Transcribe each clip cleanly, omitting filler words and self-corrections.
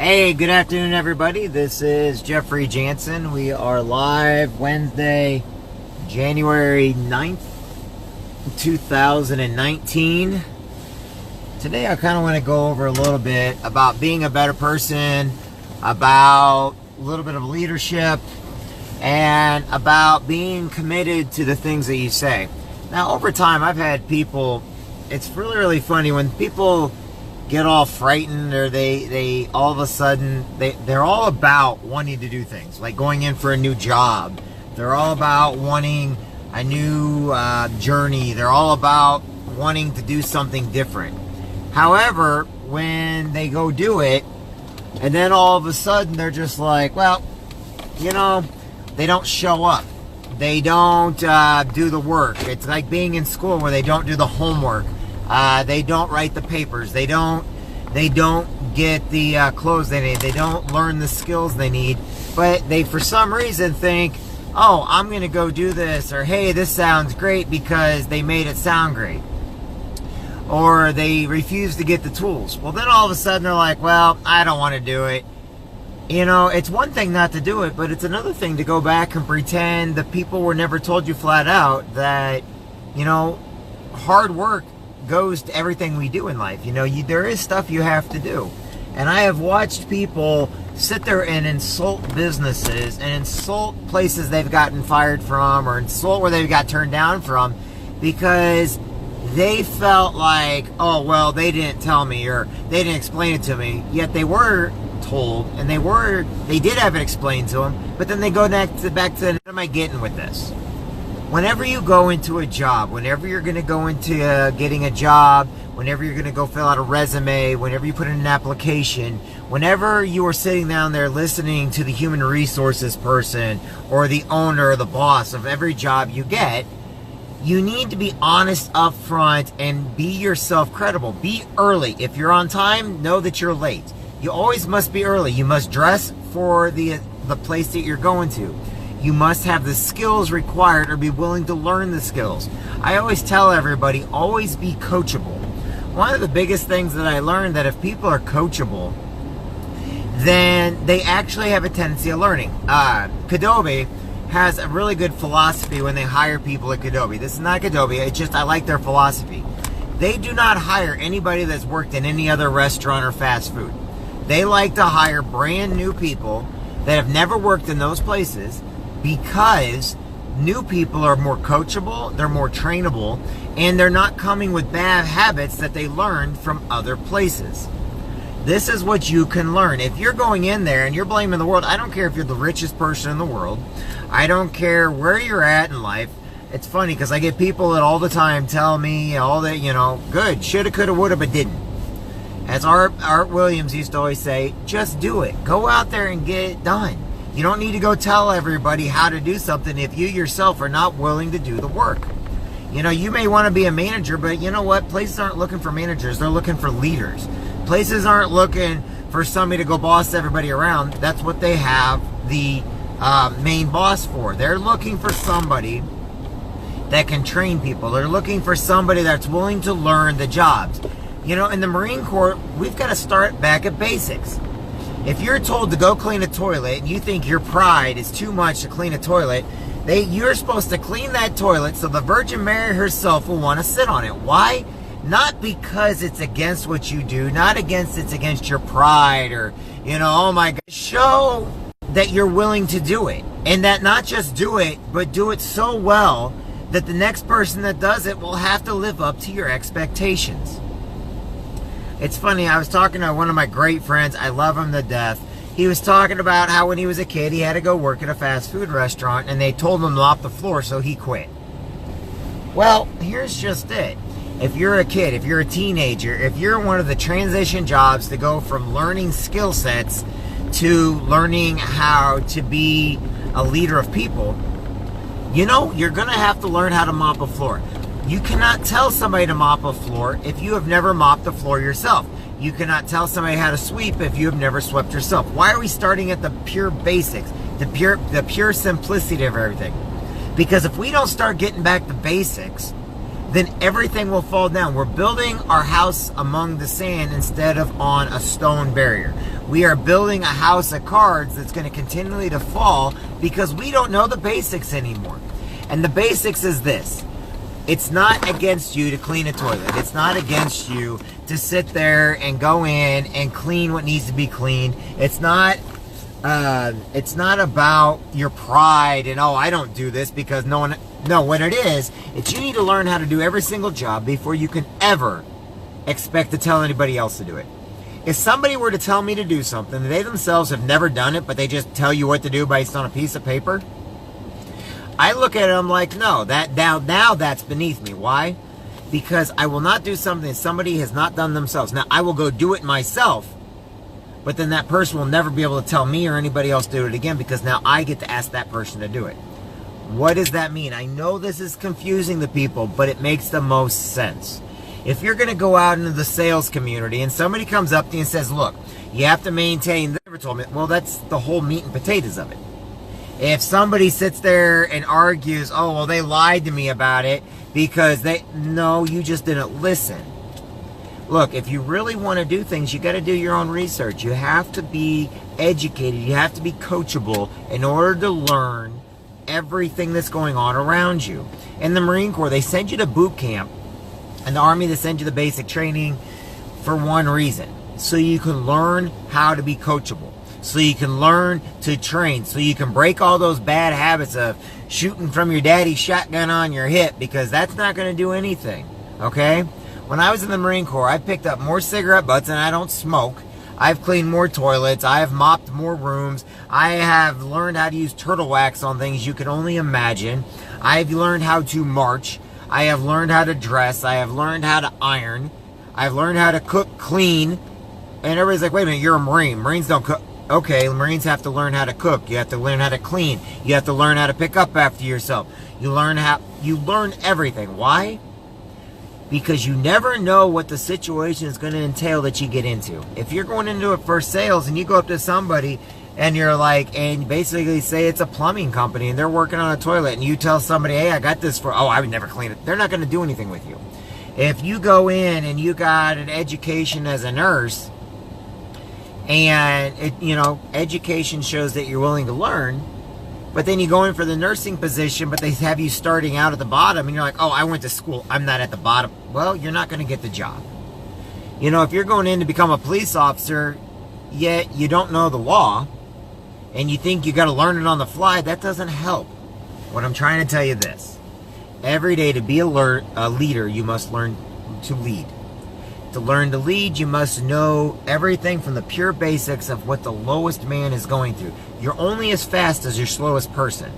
Hey, good afternoon, everybody. This is Jansen. We are live Wednesday, January 9th, 2019. Today, I kind of want to go over a little bit about being a better person, about a little bit of leadership, and about being committed to the things that you say. Now, over time, I've had people, it's really funny when people get all frightened, or they all of a sudden they're all about wanting to do things like going in for a new job. They're all about wanting a new journey. They're all about wanting to do something different. However, when they go do it, and then all of a sudden they're just like, well, you know, they don't show up. They don't do the work. It's like being in school where they don't do the homework. They don't write the papers. They don't get the clothes they need. They don't learn the skills they need. But they, for some reason, think, oh, I'm going to go do this. Or, hey, this sounds great because they made it sound great. Or they refuse to get the tools. Well, then all of a sudden they're like, well, I don't want to do it. You know, it's one thing not to do it, but it's another thing to go back and pretend the people were never told you flat out that, you know, hard work goes to everything we do in life. You know, there is stuff you have to do. And I have watched people sit there and insult businesses and insult places they've gotten fired from, or insult where they got turned down from, because they felt like, oh, well, they didn't tell me, or they didn't explain it to me. Yet they were told, and they did have it explained to them, but then they go back to what am I getting with this? Whenever you go into a job, whenever you're going to go into getting a job, whenever you're going to go fill out a resume, whenever you put in an application, whenever you are sitting down there listening to the human resources person or the owner or the boss of every job you get, you need to be honest up front and be yourself credible. Be early. If you're on time, know that you're late. You always must be early. You must dress for the place that you're going to. You must have the skills required or be willing to learn the skills. I always tell everybody, always be coachable. One of the biggest things that I learned, that if people are coachable, then they actually have a tendency of learning. Adobe has a really good philosophy when they hire people at Adobe. This is not Adobe, it's just I like their philosophy. They do not hire anybody that's worked in any other restaurant or fast food. They like to hire brand new people that have never worked in those places, because new people are more coachable, they're more trainable, and they're not coming with bad habits that they learned from other places. This is what you can learn. If you're going in there and you're blaming the world, I don't care if you're the richest person in the world, I don't care where you're at in life. It's funny because I get people that all the time tell me all that, you know, good, shoulda, coulda, woulda, but didn't. As Art Williams used to always say, just do it. Go out there and get it done. You don't need to go tell everybody how to do something if you yourself are not willing to do the work. You know, you may want to be a manager, but you know what? Places aren't looking for managers. They're looking for leaders. Places aren't looking for somebody to go boss everybody around. That's what they have the main boss for. They're looking for somebody that can train people. They're looking for somebody that's willing to learn the jobs. You know, in the Marine Corps, we've got to start back at basics. If you're told to go clean a toilet and you think your pride is too much to clean a toilet, you're supposed to clean that toilet so the Virgin Mary herself will want to sit on it. Why? Not because it's against what you do, not it's against your pride, or, you know, oh my God. Show that you're willing to do it, and that not just do it, but do it so well that the next person that does it will have to live up to your expectations. It's funny, I was talking to one of my great friends. I love him to death. He was talking about how when he was a kid, he had to go work at a fast food restaurant, and they told him to mop the floor, so he quit. Well, here's just it. If you're a kid, if you're a teenager, if you're one of the transition jobs to go from learning skill sets to learning how to be a leader of people, you know, you're going to have to learn how to mop a floor. You cannot tell somebody to mop a floor if you have never mopped the floor yourself. You cannot tell somebody how to sweep if you have never swept yourself. Why are we starting at the pure basics, the pure simplicity of everything? Because if we don't start getting back to basics, then everything will fall down. We're building our house among the sand instead of on a stone barrier. We are building a house of cards that's going to continually to fall because we don't know the basics anymore. And the basics is this. It's not against you to clean a toilet. It's not against you to sit there and go in and clean what needs to be cleaned. It's not about your pride and, oh, I don't do this because no one... No, what it is, it's you need to learn how to do every single job before you can ever expect to tell anybody else to do it. If somebody were to tell me to do something, they themselves have never done it, but they just tell you what to do based on a piece of paper, I look at it, I'm like, no, now that's beneath me. Why? Because I will not do something somebody has not done themselves. Now, I will go do it myself, but then that person will never be able to tell me or anybody else to do it again because now I get to ask that person to do it. What does that mean? I know this is confusing the people, but it makes the most sense. If you're going to go out into the sales community and somebody comes up to you and says, look, you have to maintain, they never told me, well, that's the whole meat and potatoes of it. If somebody sits there and argues, oh, well, they lied to me about it because no, you just didn't listen. Look, if you really want to do things, you got to do your own research. You have to be educated. You have to be coachable in order to learn everything that's going on around you. In the Marine Corps, they send you to boot camp. In the Army, they send you the basic training for one reason. So you can learn how to be coachable. So you can learn to train. So you can break all those bad habits of shooting from your daddy's shotgun on your hip, because that's not going to do anything. Okay? When I was in the Marine Corps, I picked up more cigarette butts, and I don't smoke. I've cleaned more toilets. I have mopped more rooms. I have learned how to use turtle wax on things you can only imagine. I've learned how to march. I have learned how to dress. I have learned how to iron. I've learned how to cook clean. And everybody's like, wait a minute, you're a Marine. Marines don't cook. Okay, Marines have to learn how to cook. You have to learn how to clean. You have to learn how to pick up after yourself. You learn everything. Why? Because you never know what the situation is going to entail that you get into. If you're going into it for sales and you go up to somebody and you're like, and basically say it's a plumbing company and they're working on a toilet and you tell somebody, hey, I got this for, oh, I would never clean it. They're not going to do anything with you. If you go in and you got an education as a nurse and, education shows that you're willing to learn, but then you go in for the nursing position, but they have you starting out at the bottom, and you're like, oh, I went to school, I'm not at the bottom. Well, you're not going to get the job. If you're going in to become a police officer, yet you don't know the law, and you think you got to learn it on the fly, that doesn't help. What I'm trying to tell you this. Every day, to be a leader, you must learn to lead. To learn to lead, you must know everything from the pure basics of what the lowest man is going through. You're only as fast as your slowest person.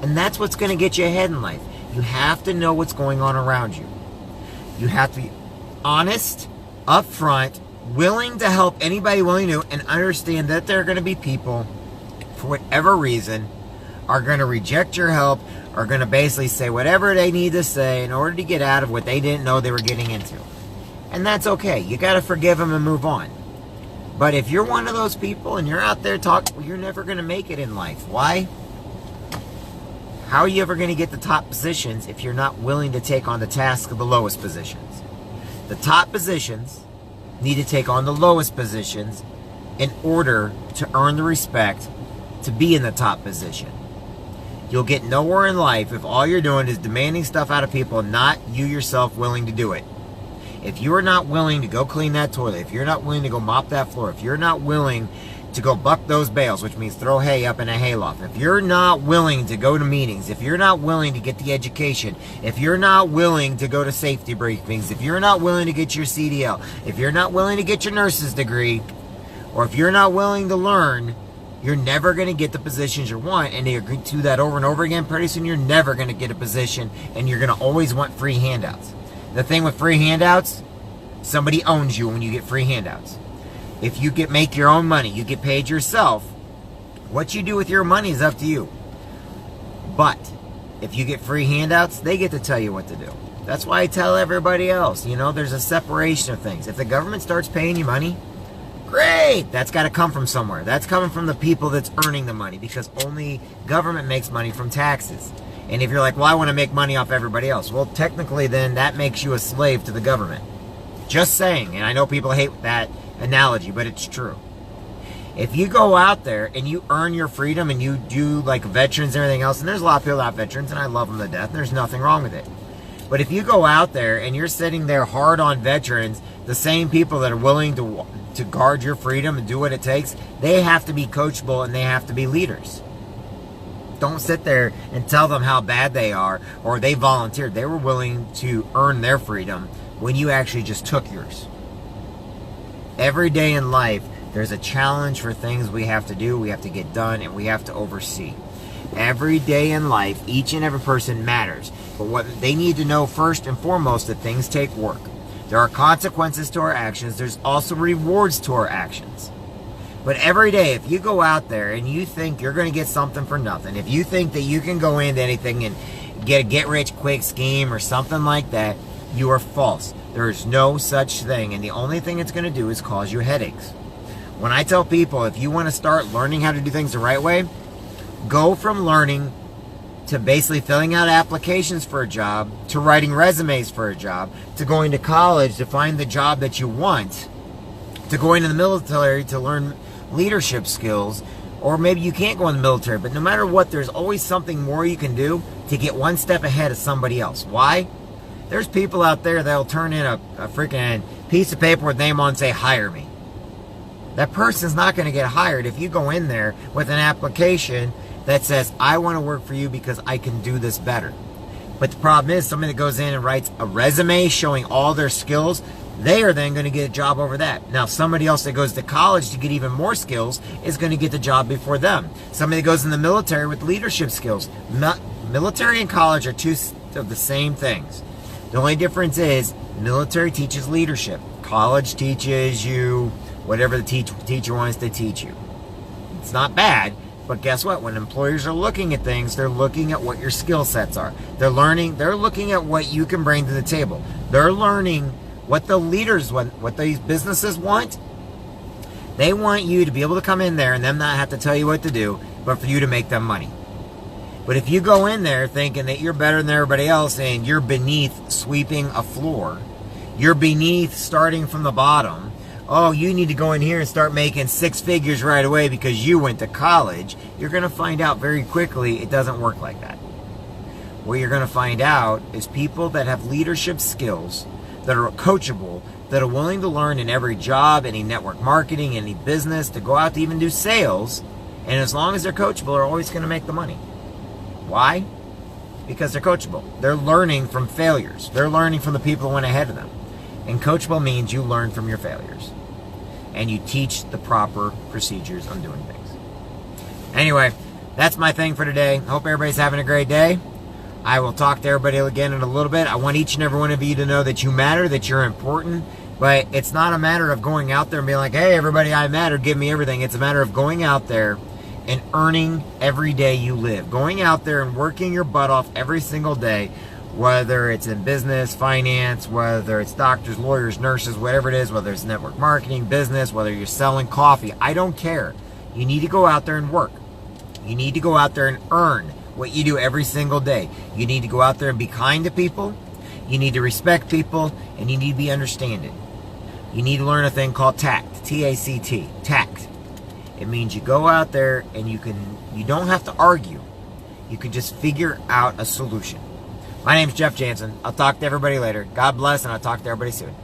And that's what's going to get you ahead in life. You have to know what's going on around you. You have to be honest, upfront, willing to help anybody willing to, and understand that there are going to be people, for whatever reason, are going to reject your help, are going to basically say whatever they need to say in order to get out of what they didn't know they were getting into. And that's okay. You got to forgive them and move on. But if you're one of those people and you're out there talking, well, you're never going to make it in life. Why? How are you ever going to get the top positions if you're not willing to take on the task of the lowest positions? The top positions need to take on the lowest positions in order to earn the respect to be in the top position. You'll get nowhere in life if all you're doing is demanding stuff out of people and not you yourself willing to do it. If you are not willing to go clean that toilet, if you're not willing to go mop that floor, if you're not willing to go buck those bales, which means throw hay up in a hayloft, if you're not willing to go to meetings, if you're not willing to get the education, if you're not willing to go to safety briefings, if you're not willing to get your CDL, if you're not willing to get your nurse's degree, or if you're not willing to learn, you're never going to get the positions you want. And you do that over and over again, pretty soon you're never going to get a position, and you're going to always want free handouts. The thing with free handouts, somebody owns you when you get free handouts. If you make your own money, you get paid yourself, what you do with your money is up to you. But if you get free handouts, they get to tell you what to do. That's why I tell everybody else, there's a separation of things. If the government starts paying you money, great, that's got to come from somewhere. That's coming from the people that's earning the money, because only government makes money from taxes. And if you're like, well, I want to make money off everybody else. Well, technically then that makes you a slave to the government. Just saying. And I know people hate that analogy, but it's true. If you go out there and you earn your freedom and you do like veterans and everything else, and there's a lot of people that are veterans and I love them to death, and there's nothing wrong with it. But if you go out there and you're sitting there hard on veterans, the same people that are willing to guard your freedom and do what it takes, they have to be coachable and they have to be leaders. Don't sit there and tell them how bad they are or they volunteered. They were willing to earn their freedom when you actually just took yours. Every day in life, there's a challenge for things we have to do, we have to get done, and we have to oversee. Every day in life, each and every person matters. But what they need to know first and foremost, that things take work. There are consequences to our actions. There's also rewards to our actions. But every day, if you go out there and you think you're going to get something for nothing, if you think that you can go into anything and get a get-rich-quick scheme or something like that, you are false. There is no such thing, and the only thing it's going to do is cause you headaches. When I tell people, if you want to start learning how to do things the right way, go from learning to basically filling out applications for a job, to writing resumes for a job, to going to college to find the job that you want, to going to the military to learn leadership skills, or maybe you can't go in the military, but no matter what, there's always something more you can do to get one step ahead of somebody else. Why? There's people out there that'll turn in a freaking piece of paper with name on and say, hire me. That person's not going to get hired if you go in there with an application that says, I want to work for you because I can do this better. But the problem is, somebody that goes in and writes a resume showing all their skills, they are then going to get a job over that. Now, somebody else that goes to college to get even more skills is going to get the job before them. Somebody that goes in the military with leadership skills. Military and college are two of the same things. The only difference is, military teaches leadership. College teaches you whatever the teacher wants to teach you. It's not bad, but guess what? When employers are looking at things, they're looking at what your skill sets are. They're looking at what you can bring to the table. They're learning what the leaders want, what these businesses want. They want you to be able to come in there and them not have to tell you what to do, but for you to make them money. But if you go in there thinking that you're better than everybody else and you're beneath sweeping a floor, you're beneath starting from the bottom, oh, you need to go in here and start making six figures right away because you went to college, you're going to find out very quickly it doesn't work like that. What you're going to find out is people that have leadership skills, that are coachable, that are willing to learn in every job, any network marketing, any business, to go out to even do sales, and as long as they're coachable, are always going to make the money. Why? Because they're coachable. They're learning from failures. They're learning from the people who went ahead of them. And coachable means you learn from your failures. And you teach the proper procedures on doing things. Anyway, that's my thing for today. Hope everybody's having a great day. I will talk to everybody again in a little bit. I want each and every one of you to know that you matter, that you're important. But it's not a matter of going out there and being like, hey, everybody, I matter, give me everything. It's a matter of going out there and earning every day you live. Going out there and working your butt off every single day, whether it's in business, finance, whether it's doctors, lawyers, nurses, whatever it is, whether it's network marketing, business, whether you're selling coffee, I don't care. You need to go out there and work. You need to go out there and earn what you do every single day. You need to go out there and be kind to people. You need to respect people, and you need to be understanding. You need to learn a thing called tact, T-A-C-T, tact. It means you go out there and you don't have to argue. You can just figure out a solution. My name's Jeff Jansen. I'll talk to everybody later. God bless, and I'll talk to everybody soon.